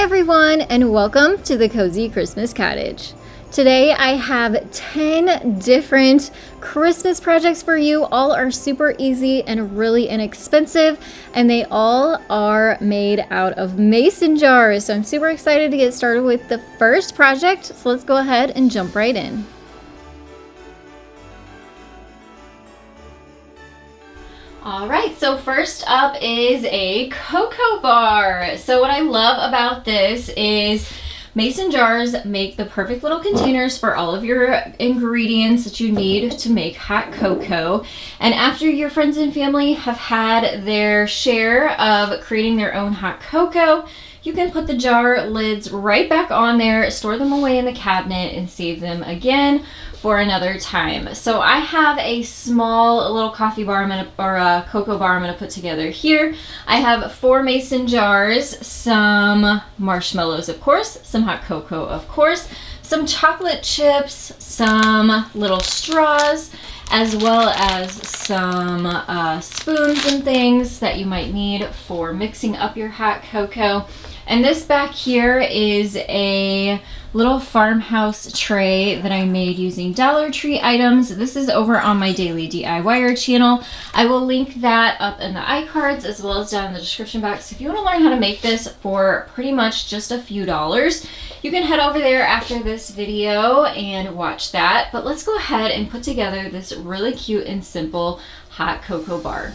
everyone, and welcome to the Cozy Christmas Cottage. Today I have 10 different Christmas projects for you. All are super easy and really inexpensive, and they all are made out of mason jars. So I'm super excited to get started with the first project. So let's go ahead and jump right in. All right, so first up is a cocoa bar. So what I love about this is mason jars make the perfect little containers for all of your ingredients that you need to make hot cocoa. And after your friends and family have had their share of creating their own hot cocoa, you can put the jar lids right back on there, store them away in the cabinet, and save them again for another time. So I have a small little coffee bar or a cocoa bar I'm going to put together here. I have 4 mason jars, some marshmallows of course, some hot cocoa of course, some chocolate chips, some little straws, as well as some spoons and things that you might need for mixing up your hot cocoa. And this back here is a little farmhouse tray that I made using Dollar Tree items. This is over on my Daily DIYer channel. I will link that up in the iCards as well as down in the description box. If you want to learn how to make this for pretty much just a few dollars, you can head over there after this video and watch that. But let's go ahead and put together this really cute and simple hot cocoa bar.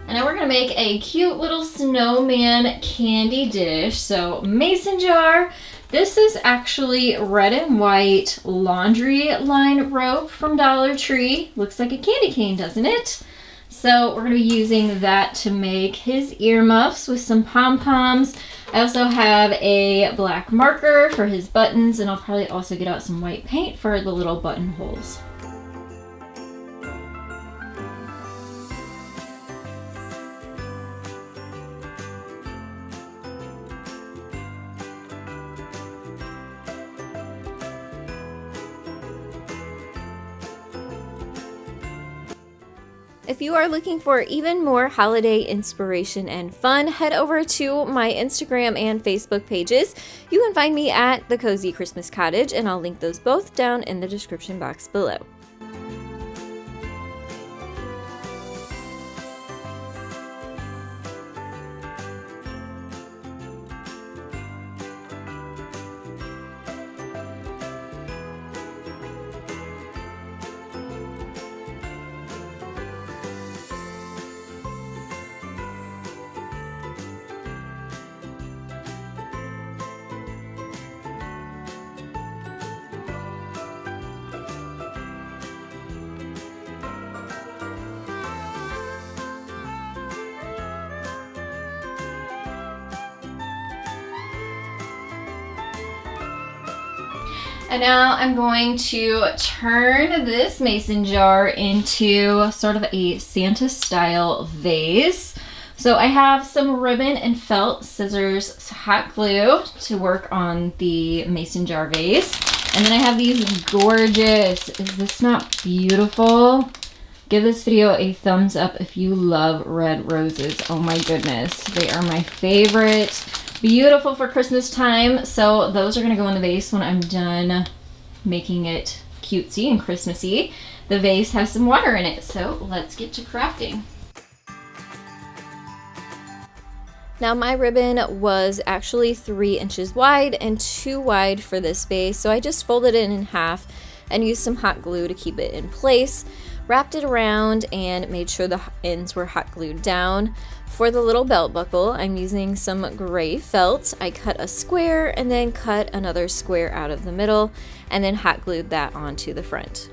And now we're gonna make a cute little snowman candy dish. So mason jar. This is actually red and white laundry line rope from Dollar Tree. Looks like a candy cane, doesn't it? So we're gonna be using that to make his earmuffs with some pom-poms. I also have a black marker for his buttons, and I'll probably also get out some white paint for the little buttonholes. If you are looking for even more holiday inspiration and fun, head over to my Instagram and Facebook pages. You can find me at The Cozy Christmas Cottage, and I'll link those both down in the description box below. And now I'm going to turn this mason jar into sort of a Santa style vase. So I have some ribbon and felt, scissors, hot glue to work on the mason jar vase. And then I have these gorgeous, is this not beautiful? Give this video a thumbs up if you love red roses. Oh my goodness, they are my favorite. Beautiful for Christmas time. So those are gonna go in the vase when I'm done making it cutesy and Christmassy. The vase has some water in it, so let's get to crafting. Now my ribbon was actually 3 inches wide and 2 wide for this vase, so I just folded it in half and used some hot glue to keep it in place, wrapped it around and made sure the ends were hot glued down. For the little belt buckle, I'm using some gray felt. I cut a square and then cut another square out of the middle and then hot glued that onto the front.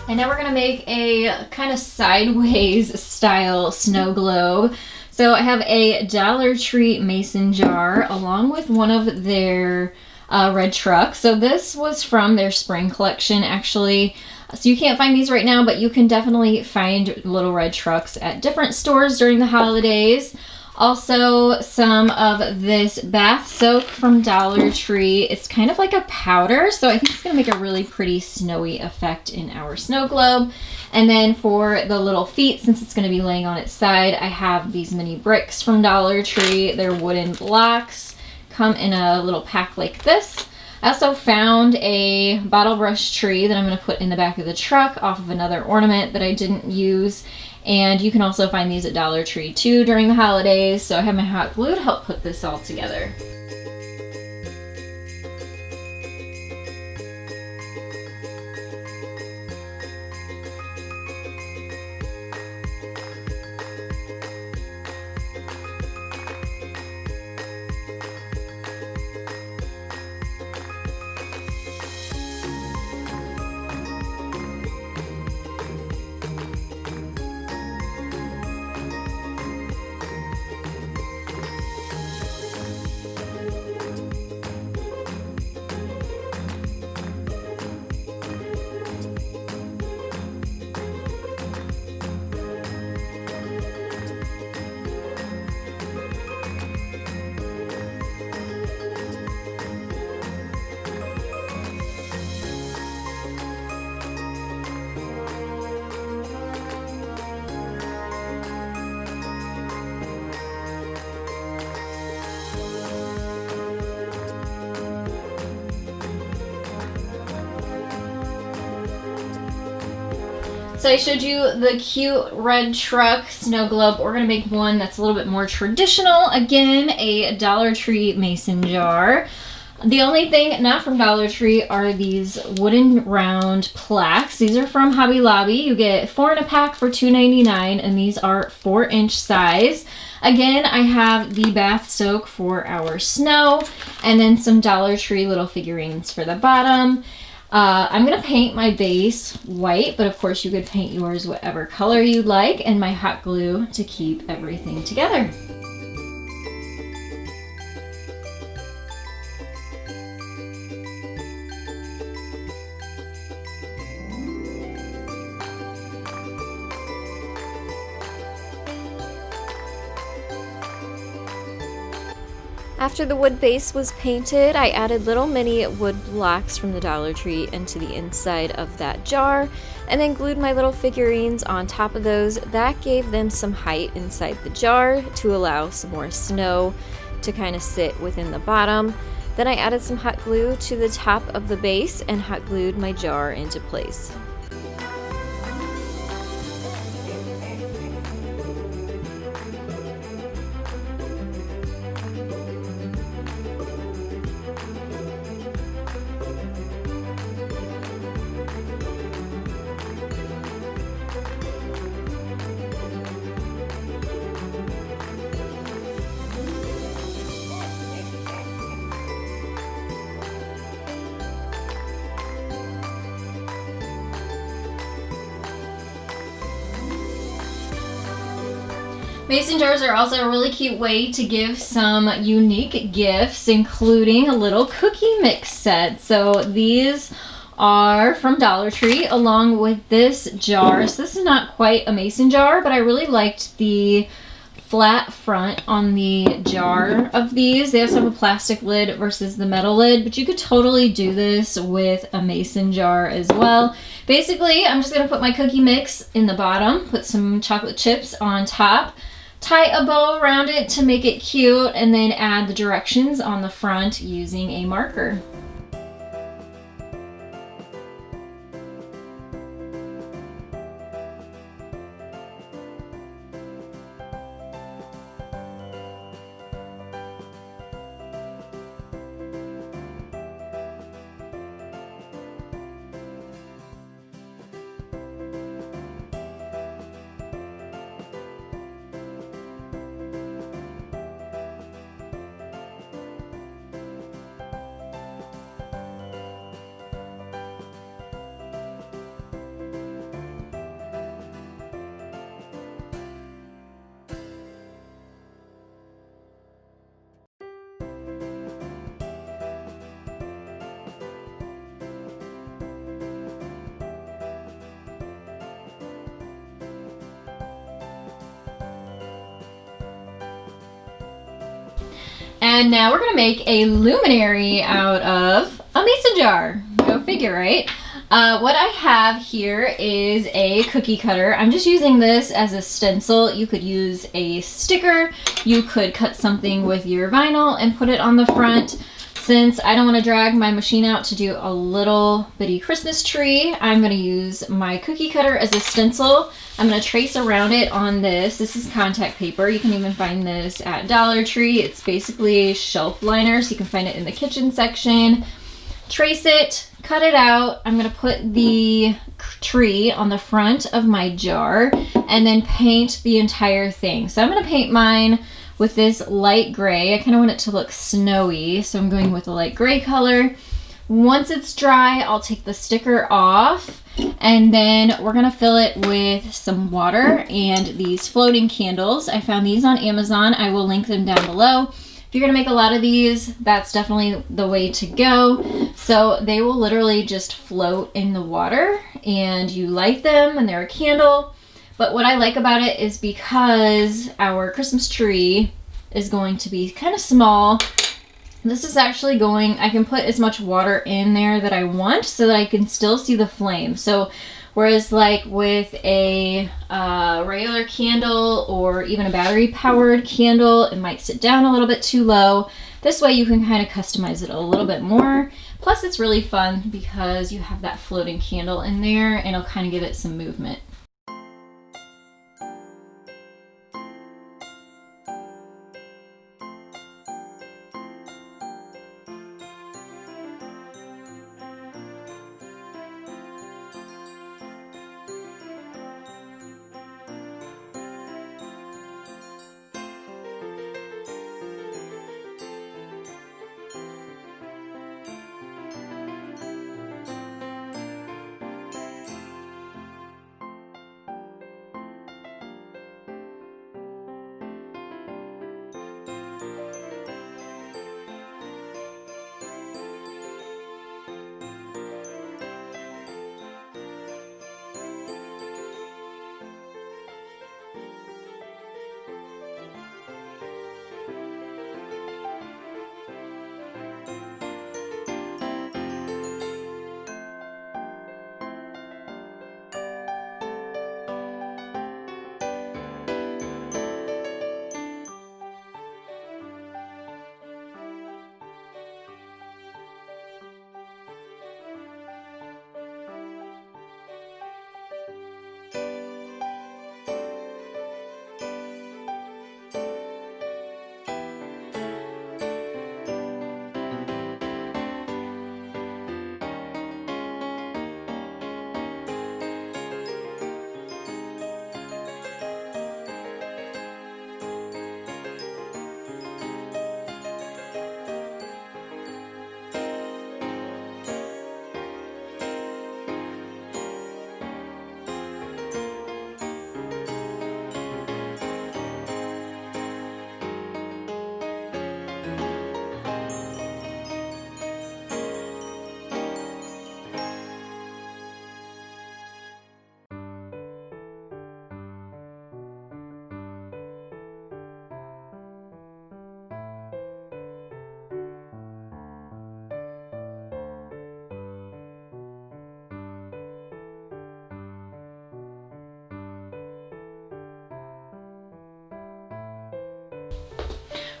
And now we're gonna make a kind of sideways style snow globe. So I have a Dollar Tree mason jar along with one of their red trucks. So this was from their spring collection actually. So you can't find these right now, but you can definitely find little red trucks at different stores during the holidays. Also some of this bath soak from Dollar Tree. It's kind of like a powder, so I think it's gonna make a really pretty snowy effect in our snow globe. And then for the little feet, since it's gonna be laying on its side, I have these mini bricks from Dollar Tree. They're wooden blocks, come in a little pack like this. I also found a bottle brush tree that I'm gonna put in the back of the truck off of another ornament that I didn't use. And you can also find these at Dollar Tree too during the holidays. So I have my hot glue to help put this all together. So I showed you the cute red truck snow globe. We're gonna make one that's a little bit more traditional. Again, a Dollar Tree mason jar. The only thing not from Dollar Tree are these wooden round plaques. These are from Hobby Lobby. You get 4 in a pack for $2.99, and these are 4-inch size. Again, I have the bath soak for our snow, and then some Dollar Tree little figurines for the bottom. I'm going to paint my base white, but of course you could paint yours whatever color you'd like, and my hot glue to keep everything together. After the wood base was painted, I added little mini wood blocks from the Dollar Tree into the inside of that jar and then glued my little figurines on top of those. That gave them some height inside the jar to allow some more snow to kind of sit within the bottom. Then I added some hot glue to the top of the base and hot glued my jar into place. Mason jars are also a really cute way to give some unique gifts, including a little cookie mix set. So these are from Dollar Tree along with this jar. So this is not quite a mason jar, but I really liked the flat front on the jar of these. They also have a plastic lid versus the metal lid, but you could totally do this with a mason jar as well. Basically, I'm just going to put my cookie mix in the bottom, put some chocolate chips on top, tie a bow around it to make it cute, and then add the directions on the front using a marker. And now we're gonna make a luminary out of a mason jar. Go figure, right? What I have here is a cookie cutter. I'm just using this as a stencil. You could use a sticker. You could cut something with your vinyl and put it on the front. Since I don't want to drag my machine out to do a little bitty Christmas tree, I'm going to use my cookie cutter as a stencil. I'm going to trace around it on this. This is contact paper. You can even find this at Dollar Tree. It's basically a shelf liner, so you can find it in the kitchen section. Trace it, cut it out. I'm going to put the tree on the front of my jar and then paint the entire thing. So I'm going to paint mine with this light gray. I kind of want it to look snowy, so I'm going with a light gray color. Once it's dry, I'll take the sticker off, and then we're gonna fill it with some water and these floating candles. I found these on Amazon. I will link them down below. If you're gonna make a lot of these, that's definitely the way to go. So they will literally just float in the water, and you light them, and they're a candle. But what I like about it is because our Christmas tree is going to be kind of small, this is actually going, I can put as much water in there that I want so that I can still see the flame. So whereas like with a regular candle or even a battery powered candle, it might sit down a little bit too low. This way you can kind of customize it a little bit more. Plus it's really fun because you have that floating candle in there and it'll kind of give it some movement.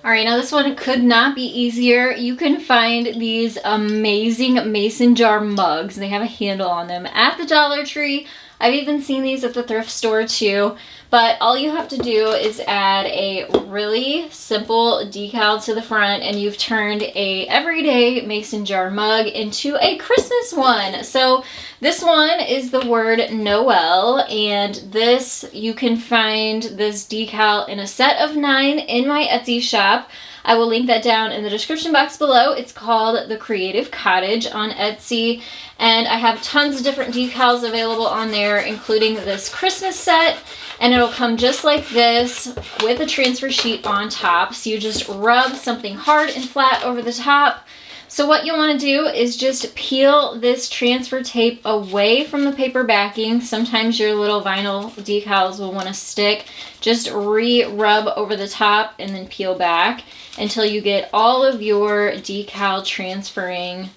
All right, now this one could not be easier. You can find these amazing mason jar mugs. They have a handle on them at the Dollar Tree. I've even seen these at the thrift store too. But all you have to do is add a really simple decal to the front and you've turned a everyday mason jar mug into a Christmas one. So this one is the word Noel, and this, you can find this decal in a set of 9 in my Etsy shop. I will link that down in the description box below. It's called TheCozyChristmasCottage on Etsy, and I have tons of different decals available on there, including this Christmas set, and it'll come just like this with a transfer sheet on top. So you just rub something hard and flat over the top. So what you want to do is just peel this transfer tape away from the paper backing. Sometimes your little vinyl decals will want to stick. Just re-rub over the top and then peel back until you get all of your decal transferring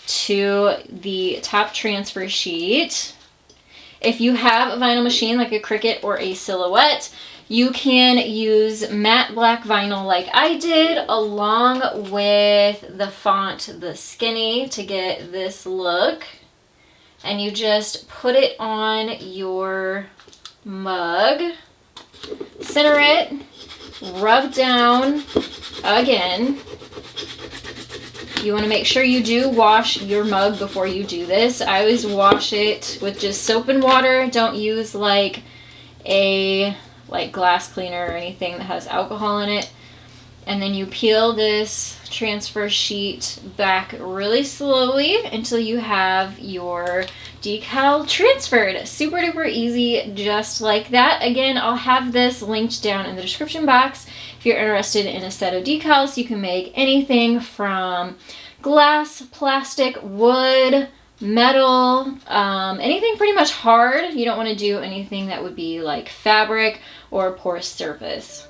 to the top transfer sheet. If you have a vinyl machine like a Cricut or a Silhouette, you can use matte black vinyl like I did, along with the font The Skinny, to get this look. And you just put it on your mug, center it, rub down again. You want to make sure you do wash your mug before you do this. I always wash it with just soap and water. Don't use like a glass cleaner or anything that has alcohol in it. And then you peel this transfer sheet back really slowly until you have your decal transferred. Super duper easy, just like that. Again, I'll have this linked down in the description box. If you're interested in a set of decals, you can make anything from glass, plastic, wood, metal, anything pretty much hard. You don't want to do anything that would be like fabric or porous surface.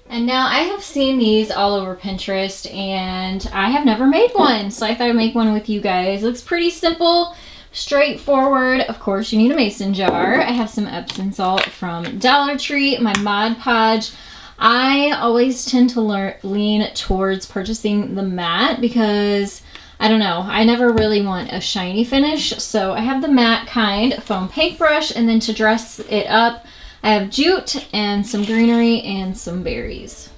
And now I have seen these all over Pinterest and I have never made one, so I thought I'd make one with you guys. It looks pretty simple, straightforward. Of course, you need a mason jar. I have some Epsom salt from Dollar Tree, my Mod Podge. I always tend to lean towards purchasing the matte because, I don't know, I never really want a shiny finish. So I have the matte kind, foam paintbrush, and then to dress it up, I have jute and some greenery and some berries.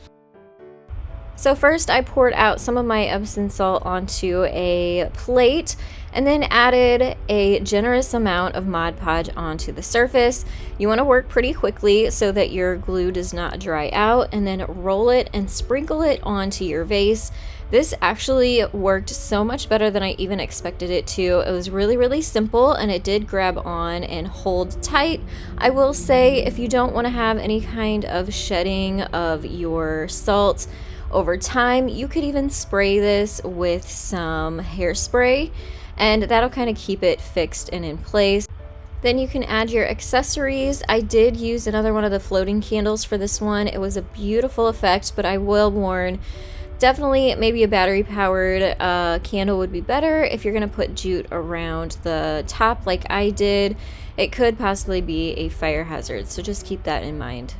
So first I poured out some of my Epsom salt onto a plate and then added a generous amount of Mod Podge onto the surface. You want to work pretty quickly so that your glue does not dry out, and then roll it and sprinkle it onto your vase. This actually worked so much better than I even expected it to. It was really, really simple, and it did grab on and hold tight. I will say, if you don't want to have any kind of shedding of your salt over time, you could even spray this with some hairspray, and that'll kind of keep it fixed and in place. Then you can add your accessories. I did use another one of the floating candles for this one. It was a beautiful effect, but I will warn, definitely maybe a battery powered candle would be better. If you're gonna put jute around the top like I did, it could possibly be a fire hazard, so just keep that in mind.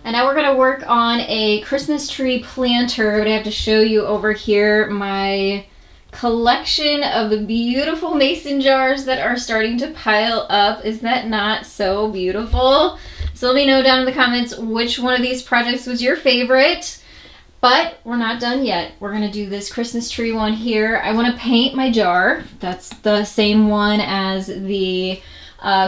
And now we're going to work on a Christmas tree planter. But I have to show you over here my collection of the beautiful mason jars that are starting to pile up. Is that not so beautiful? So let me know down in the comments which one of these projects was your favorite. But we're not done yet. We're going to do this Christmas tree one here. I want to paint my jar. That's the same one as the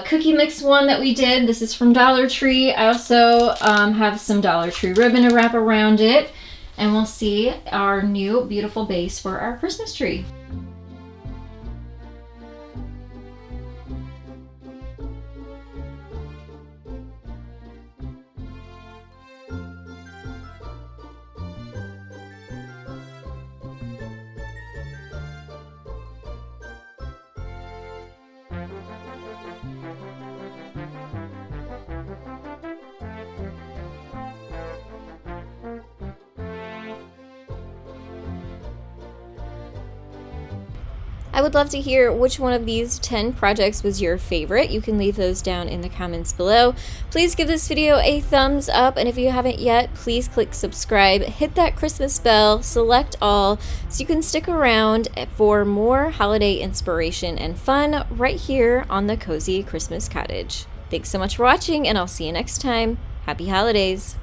cookie mix one that we did. This is from Dollar Tree. I also have some Dollar Tree ribbon to wrap around it. and we'll see our new beautiful base for our Christmas tree. I would love to hear which one of these 10 projects was your favorite. You can leave those down in the comments below. Please give this video a thumbs up, and if you haven't yet, please click subscribe, hit that Christmas bell, select all, so you can stick around for more holiday inspiration and fun right here on the Cozy Christmas Cottage. Thanks so much for watching, and I'll see you next time. Happy holidays!